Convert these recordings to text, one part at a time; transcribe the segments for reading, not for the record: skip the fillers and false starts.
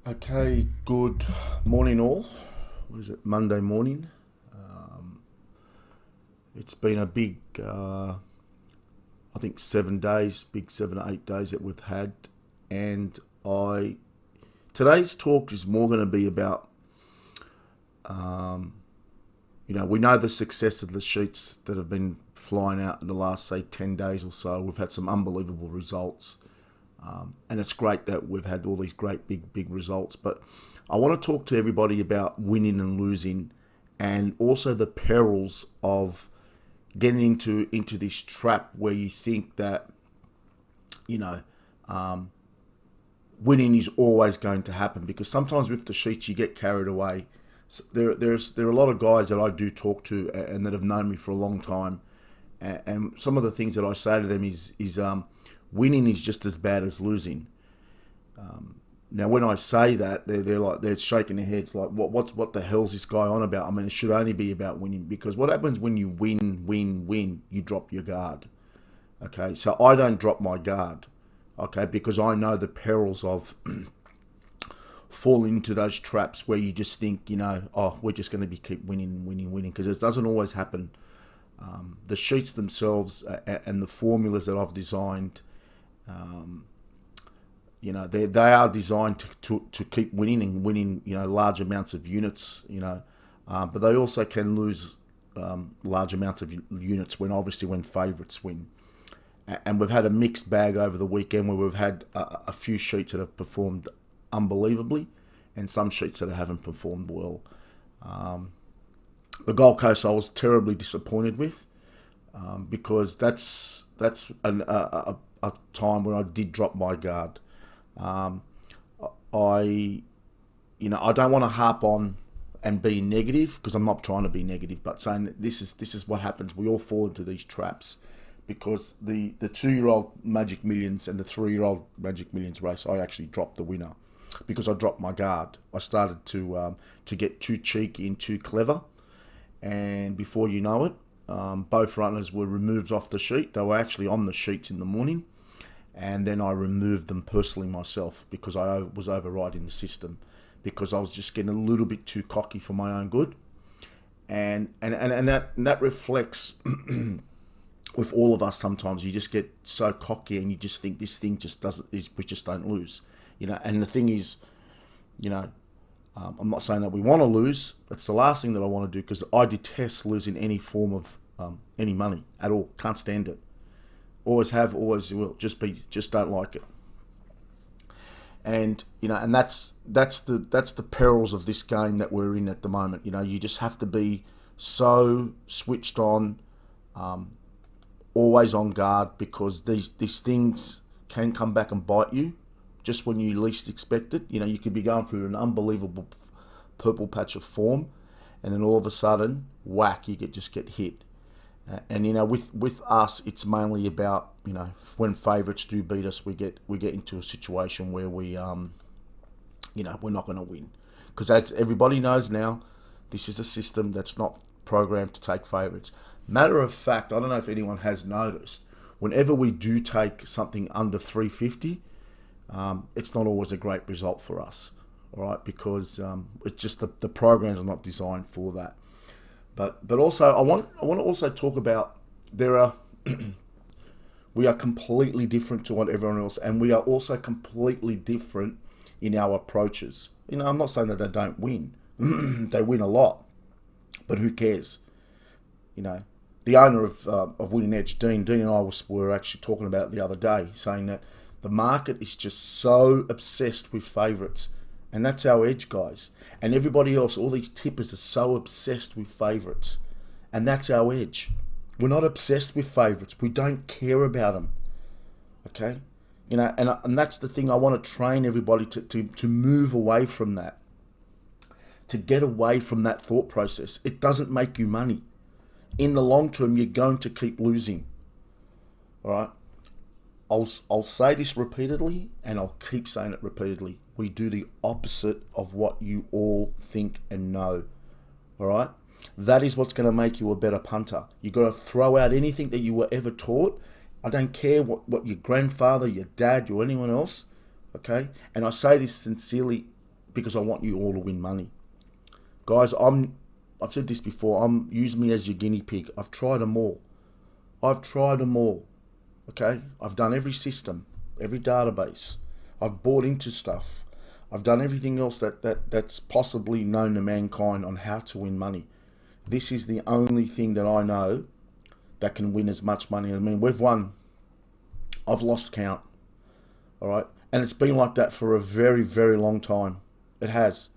Okay, good morning all. What is it, Monday morning? It's been a big, I think 7 days, big 7 or 8 days that we've had. And today's talk is more going to be about, we know the success of the sheets that have been flying out in the last, say, 10 days or so. We've had some unbelievable results. And it's great that we've had all these great big results. But I want to talk to everybody about winning and losing, and also the perils of getting into this trap where you think that winning is always going to happen, because sometimes with the sheets you get carried away. So there are a lot of guys that I do talk to and that have known me for a long time, and some of the things that I say to them is winning is just as bad as losing. Now, when I say that, they're shaking their heads like, what the hell's this guy on about? I mean, it should only be about winning, because what happens when you win, you drop your guard. Okay, so I don't drop my guard. Okay, because I know the perils of falling into those traps where you just think, we're just going to keep winning, because it doesn't always happen. The sheets themselves and the formulas that I've designed, they are designed to keep winning and winning, large amounts of units, but they also can lose large amounts of units when favourites win. And we've had a mixed bag over the weekend, where we've had a few sheets that have performed unbelievably and some sheets that haven't performed well. The Gold Coast I was terribly disappointed with, because that's a time where I did drop my guard. I don't want to harp on and be negative, because I'm not trying to be negative, but saying that this is what happens. We all fall into these traps, because the 2-year-old Magic Millions and the 3-year-old Magic Millions race, I actually dropped the winner because I dropped my guard. I started to get too cheeky and too clever, and before you know it, both runners were removed off the sheet. They were actually on the sheets in the morning, and then I removed them personally myself, because I was overriding the system, because I was just getting a little bit too cocky for my own good, and that reflects with all of us. Sometimes you just get so cocky and you just think this thing just doesn't, we just don't lose, and the thing is, I'm not saying that we want to lose. That's the last thing that I want to do, because I detest losing any form of any money at all. Can't stand it. Always have, always will. Just don't like it. And and that's the perils of this game that we're in at the moment. You just have to be so switched on, always on guard, because these things can come back and bite you just when you least expect it. You could be going through an unbelievable purple patch of form, and then all of a sudden, whack, you just get hit. And with us, it's mainly about when favourites do beat us, we get into a situation where we're not going to win, because as everybody knows now, this is a system that's not programmed to take favourites. Matter of fact, I don't know if anyone has noticed, whenever we do take something under 350, it's not always a great result for us. All right, because it's just the programs are not designed for that. But also I want to also talk about we are completely different to what everyone else, and we are also completely different in our approaches. I'm not saying that they don't win. They win a lot, but who cares? The owner of Winning Edge, Dean and I were actually talking about it the other day, saying that the market is just so obsessed with favourites. And that's our edge, guys. And everybody else, all these tippers, are so obsessed with favourites. And that's our edge. We're not obsessed with favourites. We don't care about them. Okay? And that's the thing. I want to train everybody to move away from that. To get away from that thought process. It doesn't make you money. In the long term, you're going to keep losing. All right? I'll say this repeatedly, and I'll keep saying it repeatedly. We do the opposite of what you all think and know. All right? That is what's going to make you a better punter. You've got to throw out anything that you were ever taught. I don't care what your grandfather, your dad, or anyone else, okay? And I say this sincerely, because I want you all to win money. Guys, I've said this before, use me as your guinea pig. I've tried them all. Okay? I've done every system, every database. I've bought into stuff. I've done everything else that's possibly known to mankind on how to win money. This is the only thing that I know that can win as much money. I mean, we've won. I've lost count. All right? And it's been like that for a very, very long time. It has.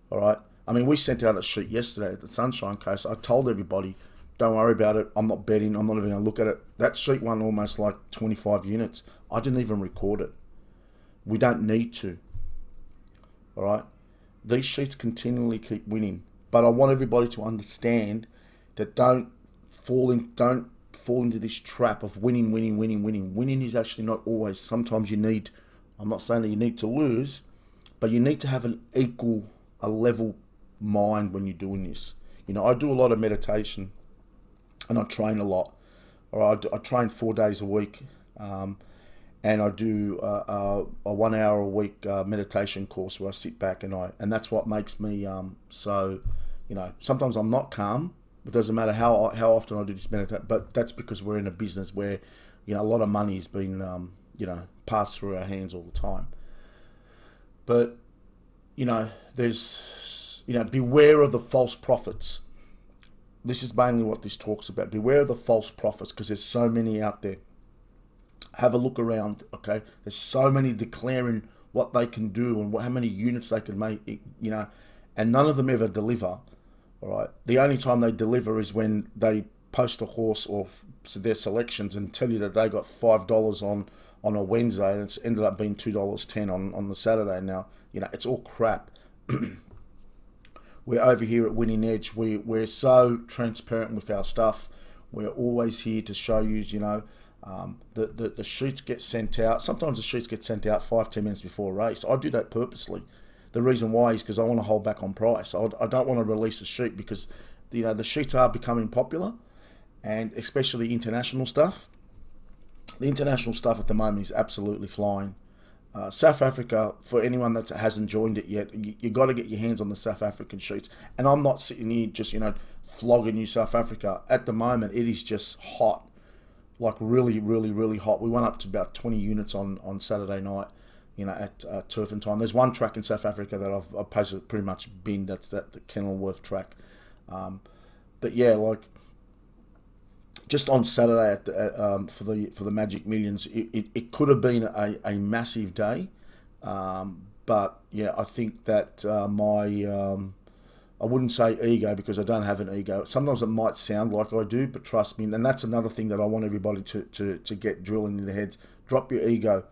All right? I mean, we sent out a sheet yesterday at the Sunshine Coast. I told everybody, don't worry about it. I'm not betting. I'm not even going to look at it. That sheet won almost like 25 units. I didn't even record it. We don't need to. All right? These sheets continually keep winning. But I want everybody to understand that don't fall into this trap of winning. Winning is actually not always. Sometimes you need, I'm not saying that you need to lose, but you need to have a level mind when you're doing this. You know, I do a lot of meditation and I train a lot. All right, I train 4 days a week, and I do a 1 hour a week meditation course where I sit back and that's what makes me so, you know, sometimes I'm not calm. It doesn't matter how often I do this meditation, but that's because we're in a business where, you know, a lot of money has been passed through our hands all the time. But, you know, there's, you know, beware of the false prophets. This is mainly what this talks about. Beware of the false prophets, because there's so many out there. Have a look around, okay? There's so many declaring what they can do and how many units they can make, you know, and none of them ever deliver, all right? The only time they deliver is when they post a horse or their selections and tell you that they got $5 on a Wednesday and it's ended up being $2.10 on the Saturday. Now, you know, it's all crap. We're over here at Winning Edge. We're so transparent with our stuff. We're always here to show you, you know, the sheets get sent out. Sometimes the sheets get sent out 5-10 minutes before a race. I do that purposely. The reason why is because I want to hold back on price. I don't want to release a sheet because, you know, the sheets are becoming popular, and especially international stuff. The international stuff at the moment is absolutely flying. South Africa, for anyone that hasn't joined it yet, you got to get your hands on the South African sheets. And I'm not sitting here just, you know, flogging you South Africa. At the moment, it is just hot, like really, really, really hot. We went up to about 20 units on Saturday night, you know, at Tuffontein. There's one track in South Africa that I've pretty much been. That's the Kenilworth track. But yeah, like, just on Saturday for the Magic Millions, it could have been a massive day, but yeah, I think that I wouldn't say ego because I don't have an ego. Sometimes it might sound like I do, but trust me, and that's another thing that I want everybody to get drilling in their heads. Drop your ego,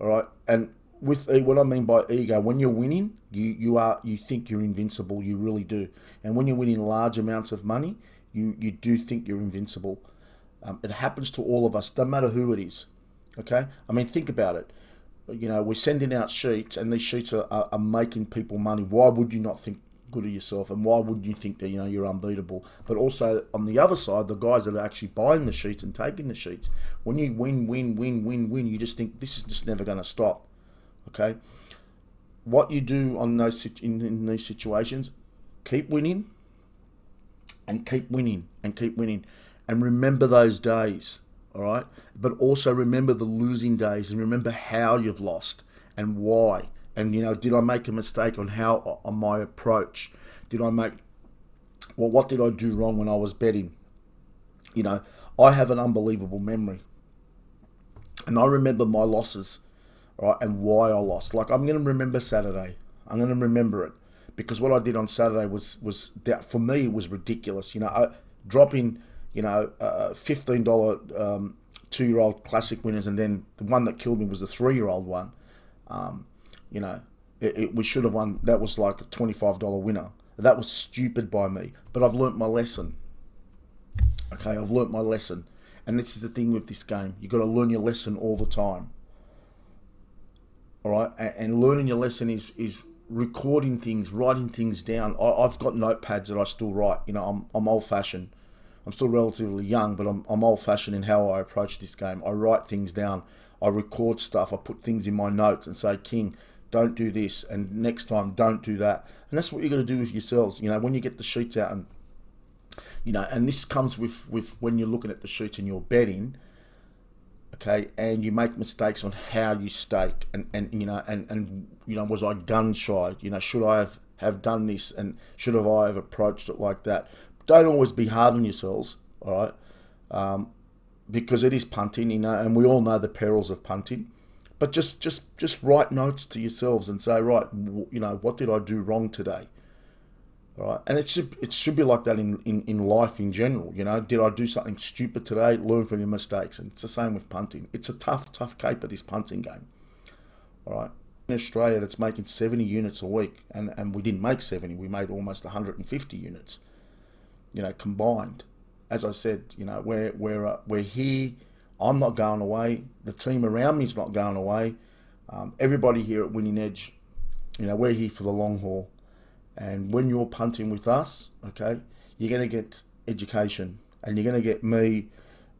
all right? And with what I mean by ego, when you're winning, you think you're invincible. You really do. And when you're winning large amounts of money, you do think you're invincible. It happens to all of us, no matter who it is. Okay? I mean, think about it. You know, we're sending out sheets, and these sheets are making people money. Why would you not think good of yourself? And why would you think that, you know, you're unbeatable? But also, on the other side, the guys that are actually buying the sheets and taking the sheets, when you win, you just think, this is just never going to stop. Okay? What you do on those in these situations, keep winning, and keep winning, and keep winning. And remember those days, all right? But also remember the losing days, and remember how you've lost and why. And, you know, did I make a mistake on my approach? What did I do wrong when I was betting? You know, I have an unbelievable memory. And I remember my losses, all right, and why I lost. Like, I'm going to remember Saturday. I'm going to remember it. Because what I did on Saturday was for me, it was ridiculous. You know, dropping, you know, $15 2-year-old classic winners, and then the one that killed me was the 3-year-old one. You know, we should have won. That was like a $25 winner. That was stupid by me. But I've learnt my lesson. Okay, I've learnt my lesson. And this is the thing with this game. You've got to learn your lesson all the time. All right? And learning your lesson is recording things, writing things down. I've got notepads that I still write. You know, I'm old-fashioned. I'm still relatively young, but I'm old-fashioned in how I approach this game. I write things down. I record stuff. I put things in my notes and say, King, don't do this, and next time don't do that. And that's what you got to do with yourselves. You know, when you get the sheets out, and you know, and this comes with when you're looking at the sheets and you're betting, okay, and you make mistakes on how you stake, and you know, and you know, was I gun shy? You know, should I have done this, and should I have approached it like that? Don't always be hard on yourselves, all right, because it is punting, you know, and we all know the perils of punting. But just write notes to yourselves and say, right, you know, what did I do wrong today? All right, and it should be like that in life in general. You know, did I do something stupid today? Learn from your mistakes, and it's the same with punting. It's a tough caper, this punting game. All right, in Australia, that's making 70 units a week, and we didn't make 70. We made almost 150 units. You know, combined. As I said, you know, we're here. I'm not going away. The team around me is not going away. Everybody here at Winning Edge, you know, we're here for the long haul. And when you're punting with us, okay, you're going to get education, and you're going to get me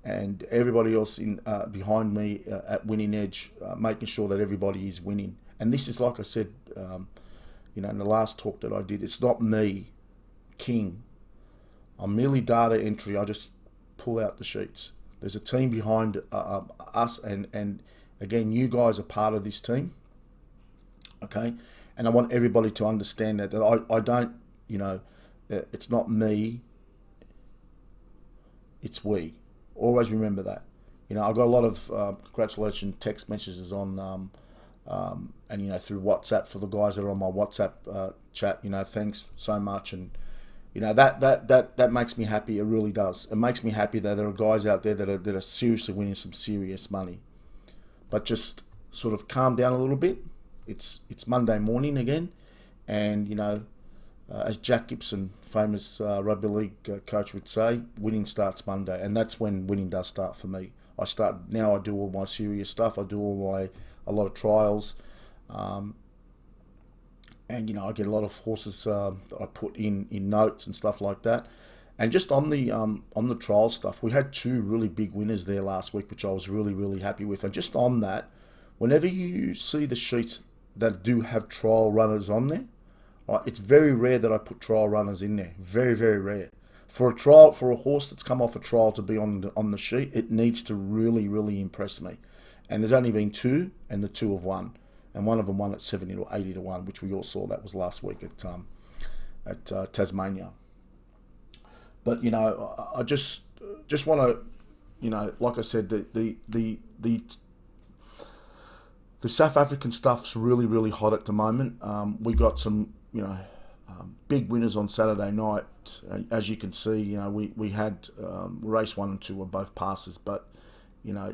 and everybody else in behind me at Winning Edge, making sure that everybody is winning. And this is, like I said, you know, in the last talk that I did, it's not me, king. I'm merely data entry. I just pull out the sheets. There's a team behind us, and again, you guys are part of this team, okay? And I want everybody to understand that I don't, you know, it's not me, it's we. Always remember that. You know, I got a lot of congratulations text messages on, and you know, through WhatsApp for the guys that are on my WhatsApp chat. You know, thanks so much, and you know, that makes me happy. It really does. It makes me happy that there are guys out there that are seriously winning some serious money. But just sort of calm down a little bit. It's Monday morning again, and you know, as Jack Gibson, famous rugby league coach, would say, winning starts Monday, and that's when winning does start for me. I do all my serious stuff. I do a lot of trials. And you know, I get a lot of horses that I put in notes and stuff like that. And just on the trial stuff, we had 2 really big winners there last week, which I was really happy with. And just on that, whenever you see the sheets that do have trial runners on there, right, it's very rare that I put trial runners in there. Very rare. For a horse that's come off a trial to be on the sheet, it needs to really impress me. And there's only been 2, and the 2 have won. And one of them won at 70 to 80 to 1, which we all saw. That was last week at Tasmania. But you know, I just want to, you know, like I said, the South African stuff's really hot at the moment. We got some, you know, big winners on Saturday night. As you can see, you know, we had race 1 and 2 were both passes, but you know,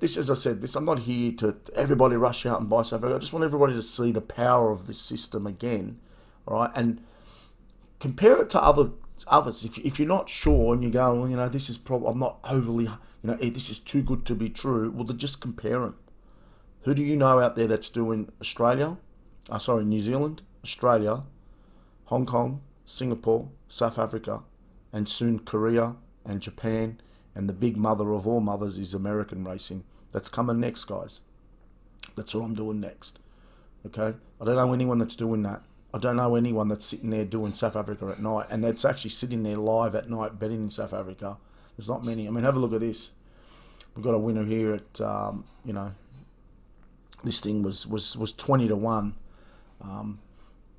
this, as I said, I'm not here to everybody rush out and buy South Africa. I just want everybody to see the power of this system again, all right? And compare it to others. If you're not sure and you go, well, you know, this is probably, I'm not overly, you know, this is too good to be true. Well, then just compare them. Who do you know out there that's doing New Zealand, Australia, Hong Kong, Singapore, South Africa, and soon Korea and Japan, and the big mother of all mothers is American racing. That's coming next, guys. That's what I'm doing next. Okay? I don't know anyone that's doing that. I don't know anyone that's sitting there doing South Africa at night, and that's actually sitting there live at night betting in South Africa. There's not many. I mean, have a look at this. We've got a winner here at, you know, this thing was 20 to 1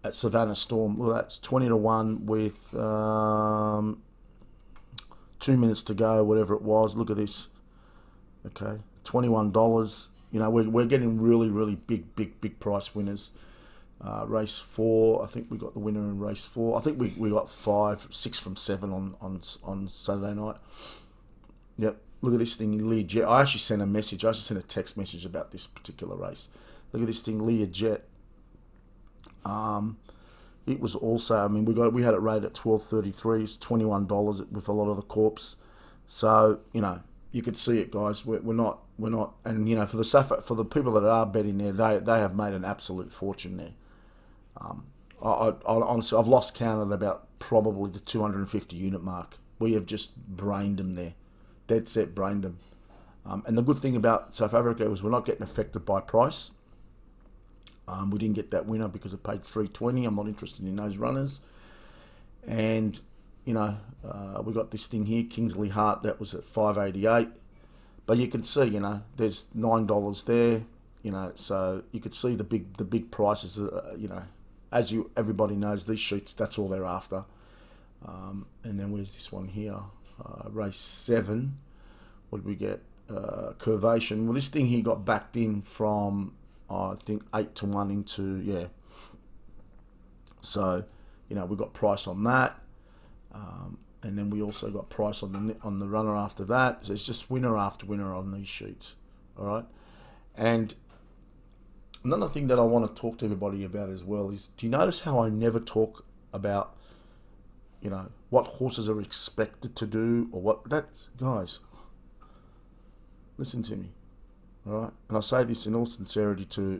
at Savannah Storm. Well, that's 20 to 1 with 2 minutes to go, whatever it was. Look at this. Okay, $21. You know, we're getting really big price winners. Race 4, I think we got the winner in race 4. I think we got 6 from 7 on Saturday night. Yep. Look at this thing, Leah Jet. I actually sent a text message about this particular race. Look at this thing, Leah Jet. It was also, I mean, we had it rated at $12.33. It's $21 with a lot of the corps. So you know, you could see it, guys. We're not, and you know, for the people that are betting there, they have made an absolute fortune there. I honestly, I've lost count at about probably the 250 unit mark. We have just brained them there, dead set brained them. And the good thing about South Africa is we're not getting affected by price. We didn't get that winner because it paid 320. I'm not interested in those runners. And, we got this thing here, Kingsley Hart, that was at 588. But you can see, there's $9 there, so you could see the big prices, as everybody knows, these sheets, that's all they're after. And then where's this one here? Race 7. What did we get? Curvation. Well, this thing here got backed in from, I think, 8-1 into, yeah. So, we got price on that. And then we also got price on the runner after that. So it's just winner after winner on these sheets. All right. And another thing that I want to talk to everybody about as well is, do you notice how I never talk about, what horses are expected to do or what that, guys, listen to me. All right. And I say this in all sincerity to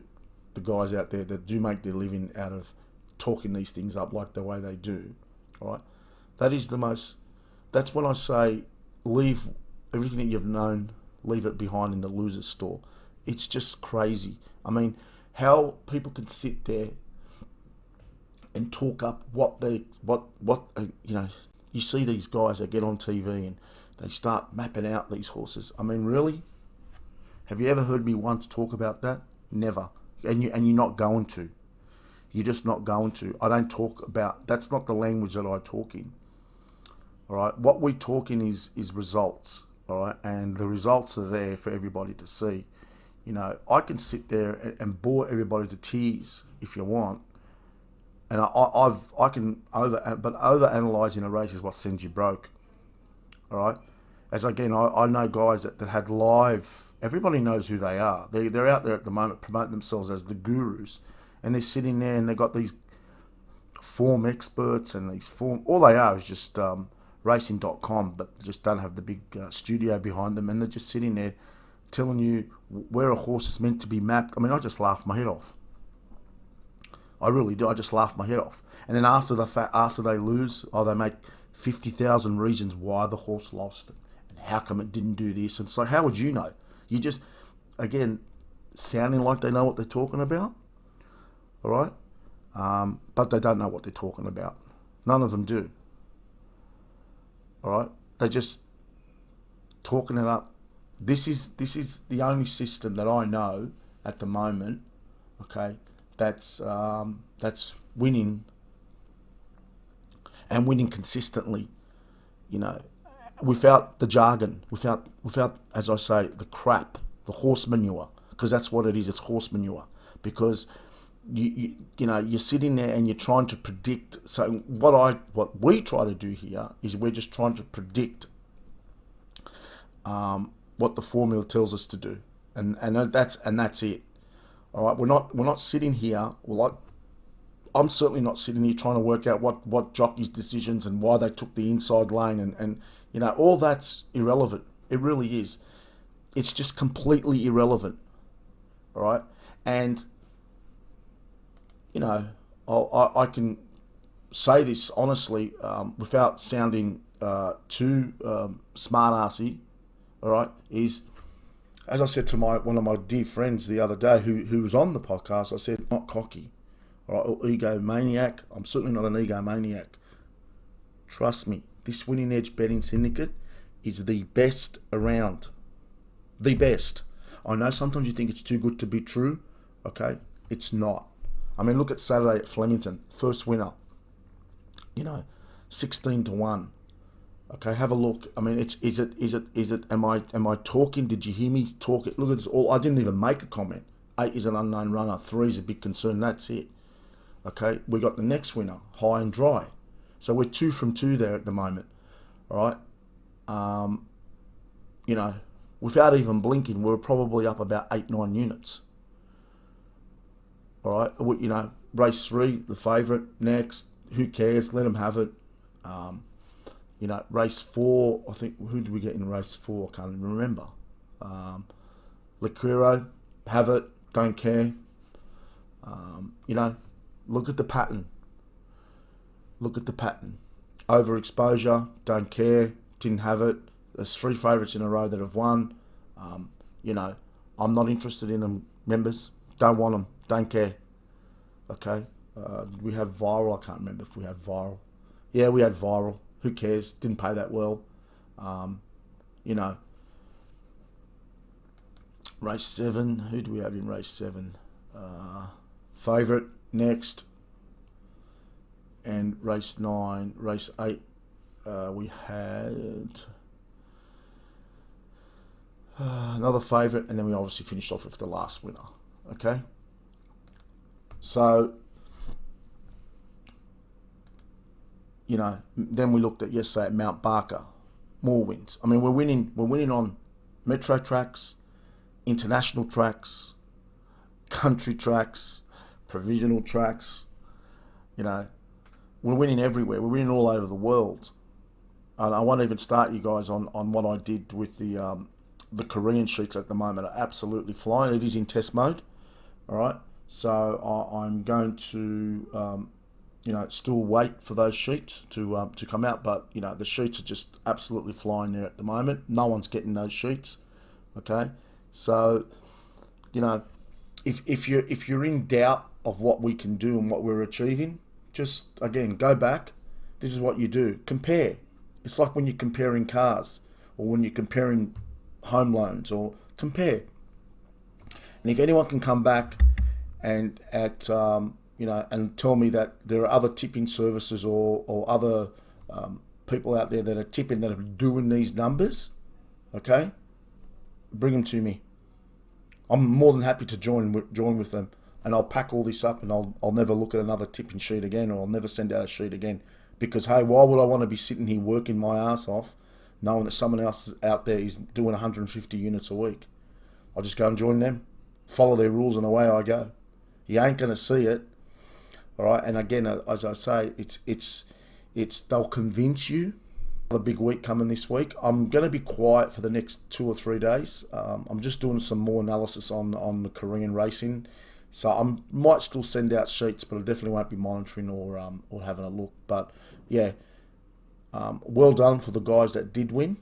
the guys out there that do make their living out of talking these things up like the way they do. All right. That's when I say, leave everything that you've known, leave it behind in the loser's store. It's just crazy. I mean, how people can sit there and talk up you see these guys that get on TV and they start mapping out these horses. I mean, really? Have you ever heard me once talk about that? Never. And you're not going to. You're just not going to. I don't talk about, that's not the language that I talk in. All right. What we talk in is results. All right. And the results are there for everybody to see. I can sit there and bore everybody to tears if you want. And I can overanalyze in a race is what sends you broke. All right. As again, I know guys that had live, everybody knows who they are. They're out there at the moment promoting themselves as the gurus. And they're sitting there and they've got these form experts and all they are is just racing.com, but just don't have the big studio behind them, and they're just sitting there telling you where a horse is meant to be mapped. I mean, I just laugh my head off. I really do. I just laugh my head off. And then after they lose, they make 50,000 reasons why the horse lost and how come it didn't do this. And it's like, how would you know? You just, again, sounding like they know what they're talking about. All right? But they don't know what they're talking about. None of them do. All right? They're just talking it up. This is the only system that I know at the moment, okay, that's winning and winning consistently, without the jargon, without as I say, the crap, the horse manure, because that's what it is. It's horse manure. Because you're sitting there and you're trying to predict. So what we try to do here is we're just trying to predict what the formula tells us to do, and that's it. All right, we're not sitting here. I'm certainly not sitting here trying to work out what jockeys' decisions and why they took the inside lane and all that's irrelevant. It really is. It's just completely irrelevant. All right, and I can say this honestly without sounding too smart-arsey, all right, is, as I said to one of my dear friends the other day who was on the podcast, I said, not cocky, all right, or egomaniac. I'm certainly not an egomaniac. Trust me, this Winning Edge betting syndicate is the best around. The best. I know sometimes you think it's too good to be true, okay? It's not. I mean, look at Saturday at Flemington, first winner. 16-1. Okay, have a look. I mean, is it? Am I talking? Did you hear me talk? Look at this. I didn't even make a comment. 8 is an unknown runner. 3 is a big concern. That's it. Okay, we got the next winner, High and Dry. So we're 2 from 2 there at the moment. All right. Without even blinking, we're probably up about 8-9 units. All right, race 3, the favourite, next. Who cares? Let them have it. Race 4, I think, who did we get in race 4? I can't even remember. Liquiro, have it, don't care. Look at the pattern. Overexposure, don't care, didn't have it. There's 3 favourites in a row that have won. I'm not interested in them, members. Don't want them. Don't care. Okay. Did we have Viral? I can't remember if we had Viral. Yeah, we had Viral. Who cares? Didn't pay that well. You know, race 7. Who do we have in race 7? Favourite next. And race 9. Race 8, we had another favourite. And then we obviously finished off with the last winner. Okay. So, you know, then we looked at yesterday at Mount Barker. More wins. I mean, we're winning on metro tracks, international tracks, country tracks, provisional tracks. You know, we're winning everywhere. We're winning all over the world. And I won't even start you guys on what I did with the Korean sheets at the moment. Are absolutely flying. It is in test mode. All right. So I'm going to you know, still wait for those sheets to come out, but you know, the sheets are just absolutely flying there at the moment. No one's getting those sheets. Okay, so you know, if you're in doubt of what we can do and what we're achieving, just again go back. This is what you do: compare. It's like when you're comparing cars, or when you're comparing home loans, or compare. And if anyone can come back and you know, and tell me that there are other tipping services or other people out there that are tipping that are doing these numbers, okay, bring them to me. I'm more than happy to join with them, and I'll pack all this up, and I'll never look at another tipping sheet again, or I'll never send out a sheet again, because hey, why would I want to be sitting here working my ass off knowing that someone else out there is doing 150 units a week? I'll just go and join them, follow their rules, and away I go. You ain't going to see it. All right, and again, as I say, it's they'll convince you. The big week coming this week. I'm going to be quiet for the next 2 or 3 days. I'm just doing some more analysis on the Korean racing, so I might still send out sheets, but I definitely won't be monitoring or having a look. But yeah, well done for the guys that did win.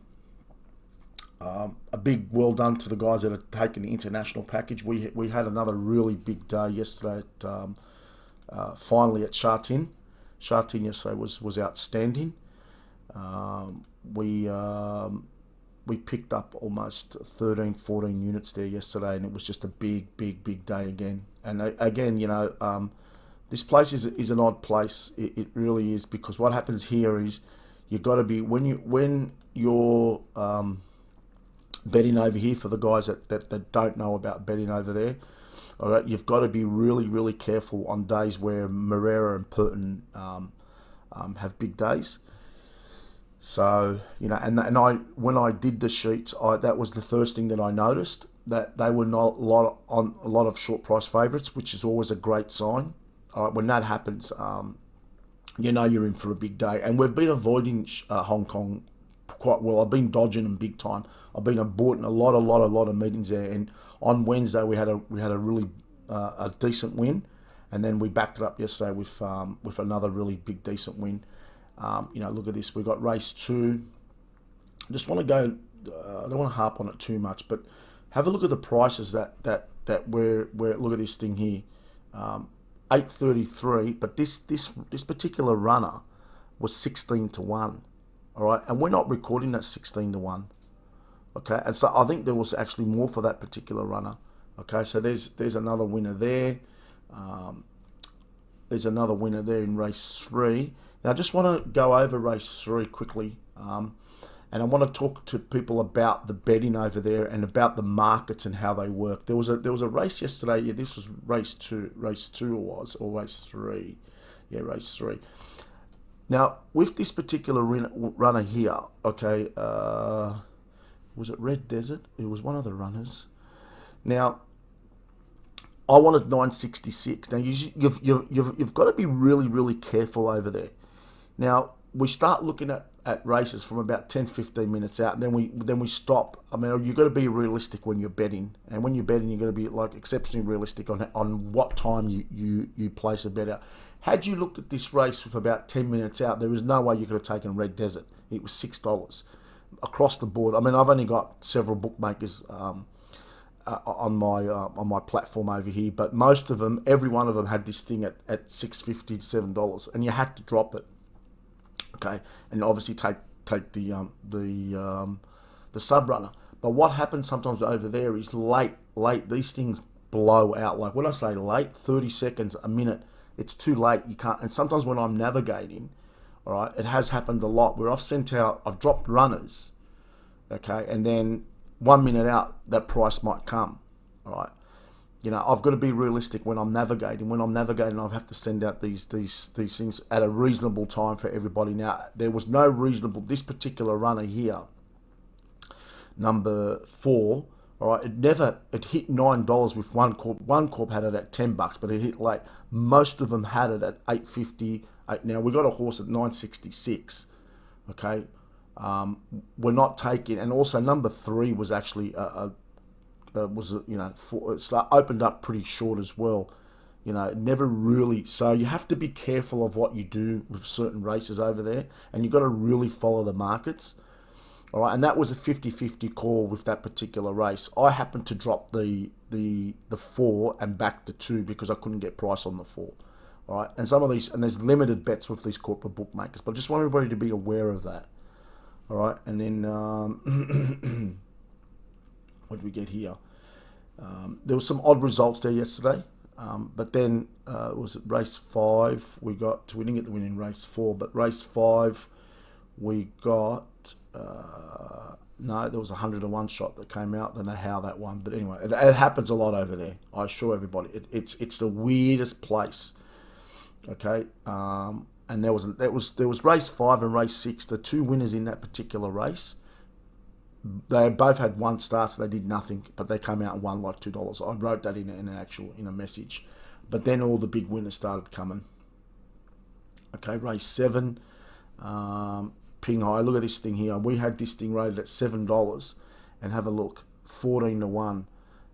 A big well done to the guys that have taken the international package. We had another really big day yesterday at finally at Sha Tin. Sha Tin yesterday was outstanding. We picked up almost 13, 14 units there yesterday, and it was just a big day again. And again, you know, this place is an odd place. It really is, because what happens here is you've got to be when you're betting over here, for the guys that don't know about betting over there. All right, you've got to be really careful on days where Morera and Purton have big days. So you know, and I when I did the sheets, that was the first thing that I noticed, that they were not a lot of short price favourites, which is always a great sign. All right, when that happens, you know you're in for a big day. And we've been avoiding Hong Kong quite well. I've been dodging them big time. I've been aborting a lot of meetings there. And on Wednesday we had a really a decent win, and then we backed it up yesterday with another really big decent win. You know, look at this. We've got race 2. I just want to go. I don't want to harp on it too much, but have a look at the prices that we're look at this thing here. 8.33, but this particular runner was 16 to 1. All right, and we're not recording that 16 to 1. Okay, and so I think there was actually more for that particular runner. Okay, so there's another winner there. There's another winner there in race 3. Now I just want to go over race 3 quickly, and I want to talk to people about the betting over there and about the markets and how they work. There was a race yesterday. Yeah, this was race 2 or race 3. Yeah, race 3. Now with this particular runner here, okay, was it Red Desert? It was one of the runners. Now I wanted 966. Now you've got to be really careful over there. Now we start looking at races from about 10-15 minutes out, and then we stop. I mean, you've got to be realistic when you're betting, and when you're betting, you've got to be like exceptionally realistic on what time you place a bet out. Had you looked at this race with about 10 minutes out, there was no way you could have taken Red Desert. It was $6 across the board. I mean, I've only got several bookmakers on my platform over here, but most of them, every one of them had this thing at $6.50 to $7, and you had to drop it, okay, and obviously take the sub runner. But what happens sometimes over there is late. These things blow out. Like when I say late, 30 seconds, a minute, it's too late. You can't. And sometimes when I'm navigating, all right, it has happened a lot where I've dropped runners, okay, and then 1 minute out, that price might come, all right. You know, I've got to be realistic when I'm navigating. When I'm navigating, I have to send out these things at a reasonable time for everybody. Now, there was no reasonable. This particular runner here, number 4, all right, it hit $9 with one corp. One corp had it at $10, but it hit late. Most of them had it at $8.50. Now we got a horse at $9.66. Okay, we're not taking, and also number 3 was actually it opened up pretty short as well. You know, it never really. So you have to be careful of what you do with certain races over there, and you've got to really follow the markets. All right, and that was a 50-50 call with that particular race. I happened to drop the 4 and back to 2 because I couldn't get price on the 4. All right, and some of these, and there's limited bets with these corporate bookmakers, but I just want everybody to be aware of that. All right, and then what did we get here? There was some odd results there yesterday, but then it was race 5. We didn't get the win in race 4, but race 5 we got. No, there was a 101 shot that came out. I don't know how that won, but anyway, it happens a lot over there. I assure everybody, it's the weirdest place. Okay, and there was race 5 and race 6. The 2 winners in that particular race, they both had 1 star, so they did nothing, but they came out and won like $2. I wrote that in a message, but then all the big winners started coming. Okay, race 7. Ping High, look at this thing here. We had this thing rated at $7, and have a look, 14 to 1.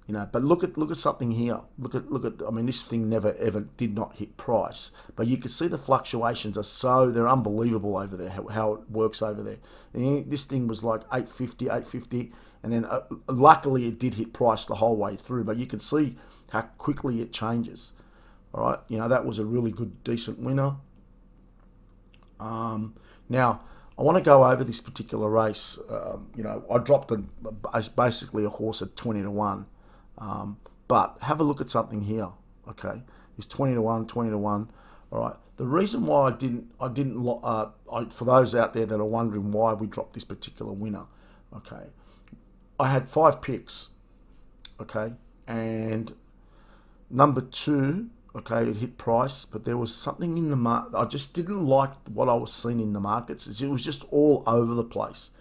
You know, but look at something here. Look at. I mean, this thing never ever did not hit price, but you can see the fluctuations they're unbelievable over there. How it works over there. And this thing was like 850, and then luckily it did hit price the whole way through. But you can see how quickly it changes. All right, you know, that was a really good, decent winner. Now, I want to go over this particular race. You know, I dropped basically a horse at 20 to 1. But have a look at something here. Okay, it's 20 to 1, 20 to 1. All right. The reason why I didn't, for those out there that are wondering why we dropped this particular winner. Okay, I had 5 picks. Okay, and number 2. Okay, it hit price, but there was something in the market. I just didn't like what I was seeing in the markets. It was just all over the place.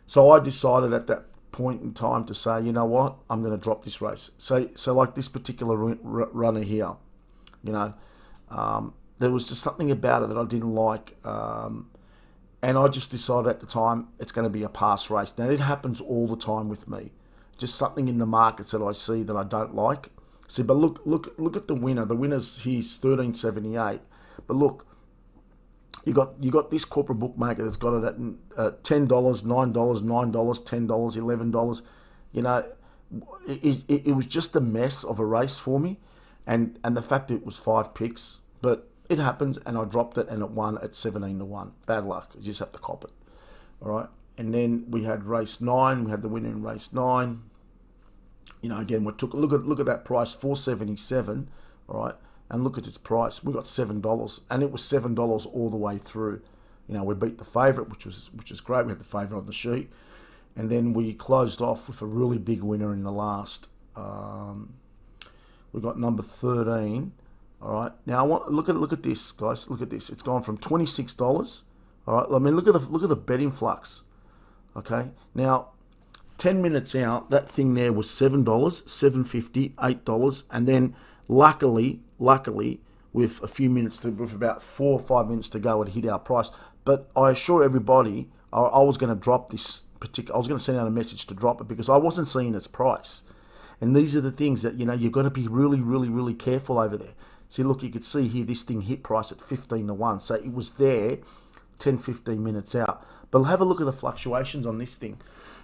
So I decided at that point in time to say, you know what, I'm going to drop this race. So like this particular runner here, you know, there was just something about it that I didn't like, and I just decided at the time it's going to be a pass race. Now it happens all the time with me, just something in the markets that I see that I don't like. See, but look at the winner. The winner's he's $13.78, but look. You got this corporate bookmaker that's got it at $10, $9, $9, $10, $11. You know, it was just a mess of a race for me, and the fact that it was 5 picks, but it happens, and I dropped it, and it won at 17 to 1. Bad luck. You just have to cop it. All right, and then we had race 9. We had the winner in race 9. You know, again, look at that price, $4.77. All right. And look at its price. We got $7, and it was $7 all the way through. You know, we beat the favourite, which was great. We had the favourite on the sheet, and then we closed off with a really big winner in the last. We got number 13. All right. Now I want look at this, guys. Look at this. It's gone from $26. All right. I mean, look at the betting flux. Okay. Now, 10 minutes out, that thing there was $7, $7.50, $8, and then luckily, with a few minutes with about 4 or 5 minutes to go, it hit our price. But I assure everybody, I was going to drop this particular. I was going to send out a message to drop it because I wasn't seeing its price. And these are the things that, you know, you've got to be really, really, really careful over there. See, look, you could see here this thing hit price at 15 to 1, so it was there 10, 15 minutes out. But have a look at the fluctuations on this thing.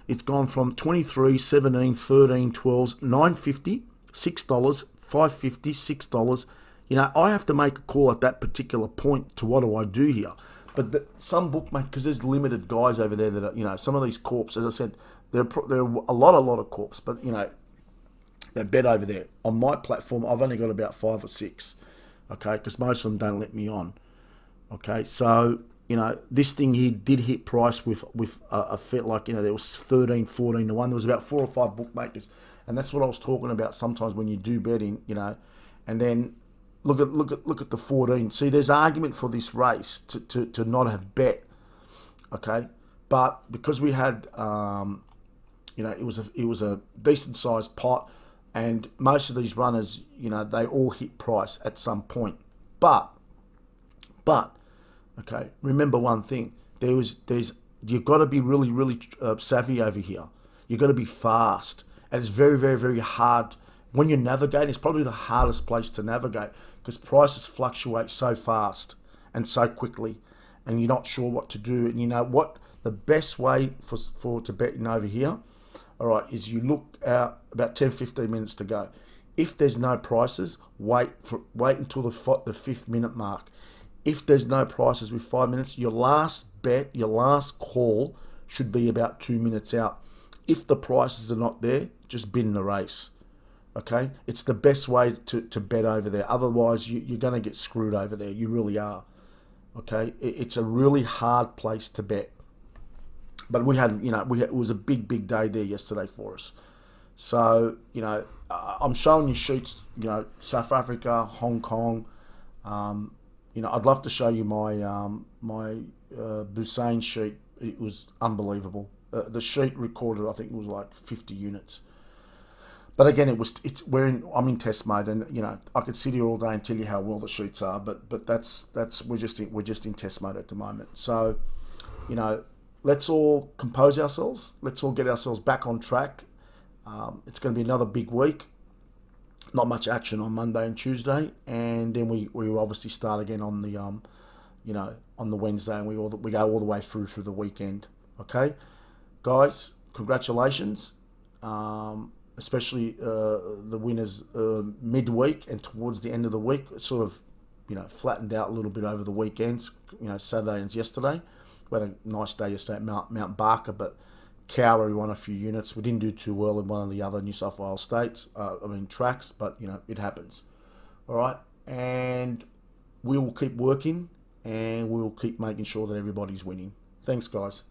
It's gone from 23, 17, 13, 12, $9.50, $6, $5.50, $6. You know, I have to make a call at that particular point to what do I do here. But some bookmakers, because there's limited guys over there that are, you know, some of these corps, as I said, there are a lot of corps, but, you know, they bet over there. On my platform, I've only got about 5 or 6, okay, because most of them don't let me on, okay. So, you know, this thing here did hit price with a fit, like, you know, there was 13, 14 to 1. There was about 4 or 5 bookmakers, and that's what I was talking about sometimes when you do betting, you know, and then look at the 14. See, there's argument for this race to not have bet, okay, but because we had, you know, it was a decent sized pot. And most of these runners, you know, they all hit price at some point. But, okay, remember one thing. You've got to be really savvy over here. You've got to be fast. And it's very, very, very hard. When you're navigating, it's probably the hardest place to navigate because prices fluctuate so fast and so quickly. And you're not sure what to do. And you know what? The best way for to bet in over here, all right, is you look out about 10-15 minutes to go. If there's no prices, wait until the 5th minute mark. If there's no prices with 5 minutes, your last bet, your last call should be about 2 minutes out. If the prices are not there, just bin the race. Okay, it's the best way to bet over there. Otherwise, you're going to get screwed over there. You really are. Okay, it's a really hard place to bet. But we had, you know, it was a big day there yesterday for us. So, you know, I'm showing you sheets, you know, South Africa, Hong Kong. You know, I'd love to show you my Busain sheet. It was unbelievable. The sheet recorded, I think it was like 50 units. But again, I'm in test mode, and you know, I could sit here all day and tell you how well the sheets are, but we're just in test mode at the moment. So, you know, let's all compose ourselves. Let's all get ourselves back on track. It's going to be another big week. Not much action on Monday and Tuesday, and then we obviously start again on the you know, on the Wednesday, and we go all the way through the weekend. Okay, guys, congratulations. Especially the winners midweek and towards the end of the week. It sort of, you know, flattened out a little bit over the weekends. You know, Saturday and yesterday. We had a nice day yesterday at Mount Barker, but Cowrie won a few units. We didn't do too well in one of the other New South Wales states, tracks, but, you know, it happens. All right, and we will keep working, and we will keep making sure that everybody's winning. Thanks, guys.